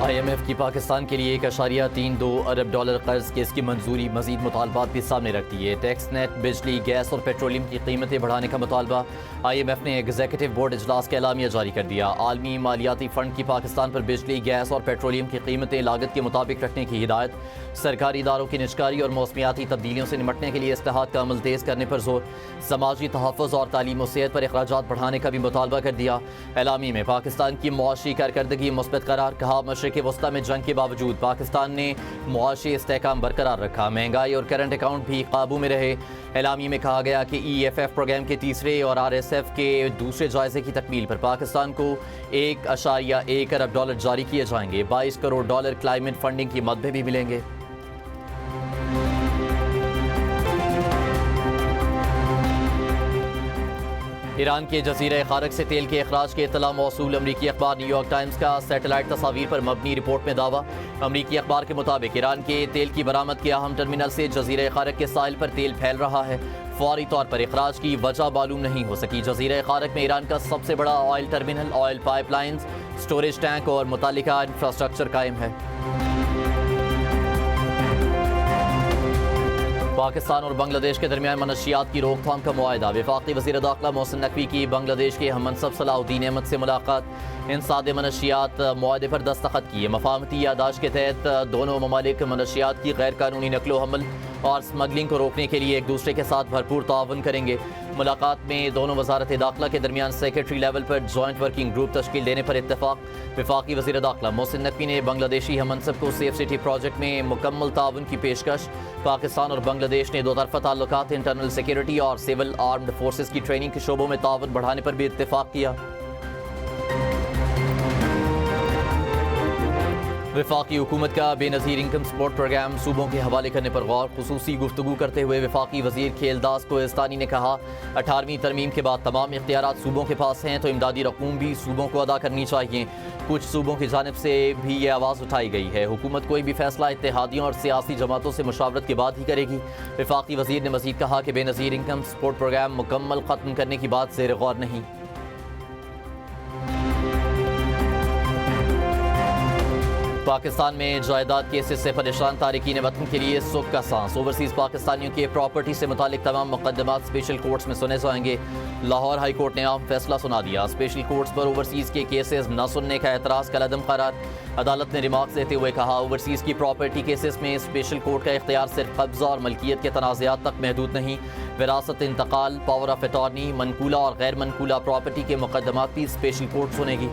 IMF کی پاکستان کے لیے $1.32 ارب قرض کیس کی منظوری، مزید مطالبات بھی سامنے رکھتی ہے۔ ٹیکس نیٹ، بجلی، گیس اور پیٹرولیم کی قیمتیں بڑھانے کا مطالبہ۔ IMF نے ایگزیکٹو بورڈ اجلاس کا اعلامیہ جاری کر دیا۔ عالمی مالیاتی فنڈ کی پاکستان پر بجلی، گیس اور پیٹرولیم کی قیمتیں لاگت کے مطابق رکھنے کی ہدایت۔ سرکاری اداروں کی نجکاری اور موسمیاتی تبدیلیوں سے نمٹنے کے لیے اصلاحات کا عمل تیز کرنے پر زور۔ سماجی تحفظ اور تعلیم و صحت پر اخراجات بڑھانے کا بھی مطالبہ کر دیا۔ اعلامیہ میں پاکستان کی معاشی کارکردگی مثبت قرار، کہا مشرق وسطیٰ میں جنگ کے باوجود پاکستان نے معاشی استحکام برقرار رکھا، مہنگائی اور کرنٹ اکاؤنٹ بھی قابو میں رہے۔ اعلامیہ میں کہا گیا کہ EFF پروگرام کے تیسرے اور RSF کے دوسرے جائزے کی تکمیل پر پاکستان کو $1.1 ارب جاری کیے جائیں گے۔ $22 کروڑ کلائمیٹ فنڈنگ کی مددیں بھی ملیں گے۔ ایران کے جزیرہ خارق سے تیل کے اخراج کی اطلاع موصول۔ امریکی اخبار نیو یارک ٹائمز کا سیٹلائٹ تصاویر پر مبنی رپورٹ میں دعویٰ۔ امریکی اخبار کے مطابق ایران کے تیل کی برآمد کے اہم ٹرمینل سے جزیرہ خارق کے ساحل پر تیل پھیل رہا ہے۔ فوری طور پر اخراج کی وجہ معلوم نہیں ہو سکی۔ جزیرہ خارق میں ایران کا سب سے بڑا oil terminal, oil pipe lines, storage tank اور متعلقہ انفراسٹرکچر قائم ہے۔ پاکستان اور بنگلہ دیش کے درمیان منشیات کی روک تھام کا معاہدہ۔ وفاقی وزیر داخلہ محسن نقوی کی بنگلہ دیش کے ہم منصب صلاح الدین احمد سے ملاقات۔ انسداد منشیات معاہدے پر دستخط کیے۔ مفاہمتی یادداشت کے تحت دونوں ممالک منشیات کی غیر قانونی نقل و حمل اور سمگلنگ کو روکنے کے لیے ایک دوسرے کے ساتھ بھرپور تعاون کریں گے۔ ملاقات میں دونوں وزارت داخلہ کے درمیان سیکرٹری لیول پر جوائنٹ ورکنگ گروپ تشکیل دینے پر اتفاق۔ وفاقی وزیر داخلہ محسن نقوی نے بنگلہ دیشی ہم منصب کو سیف سٹی پروجیکٹ میں مکمل تعاون کی پیشکش۔ پاکستان اور بنگلہ دیش نے دو طرفہ تعلقات، انٹرنل سیکورٹی اور سول آرمڈ فورسز کی ٹریننگ کے شعبوں میں تعاون بڑھانے پر بھی اتفاق کیا۔ وفاقی حکومت کا بے نظیر انکم سپورٹ پروگرام صوبوں کے حوالے کرنے پر غور۔ خصوصی گفتگو کرتے ہوئے وفاقی وزیر کھیلداس کوہستانی نے کہا 18ویں ترمیم کے بعد تمام اختیارات صوبوں کے پاس ہیں تو امدادی رقوم بھی صوبوں کو ادا کرنی چاہیے۔ کچھ صوبوں کی جانب سے بھی یہ آواز اٹھائی گئی ہے۔ حکومت کوئی بھی فیصلہ اتحادیوں اور سیاسی جماعتوں سے مشاورت کے بعد ہی کرے گی۔ وفاقی وزیر نے مزید کہا کہ بے نظیر انکم سپورٹ پروگرام مکمل ختم کرنے کی بات زیر غور نہیں۔ پاکستان میں جائیداد کیسز سے پریشان تارکین وطن کے لیے سکھ کا سانس۔ اوورسیز پاکستانیوں کے پراپرٹی سے متعلق تمام مقدمات اسپیشل کورٹس میں سنے جائیں گے۔ لاہور ہائی کورٹ نے عام فیصلہ سنا دیا۔ اسپیشل کورٹس پر اوورسیز کے کیسز نہ سننے کا اعتراض کالعدم قرار۔ عدالت نے ریمارکس دیتے ہوئے کہا اوورسیز کی پراپرٹی کیسز میں اسپیشل کورٹ کا اختیار صرف قبضہ اور ملکیت کے تنازعات تک محدود نہیں، وراثت، انتقال، پاور آف اٹارنی، منقولہ اور غیر منقولہ پراپرٹی کے مقدمات بھی اسپیشل کورٹ سنے گی۔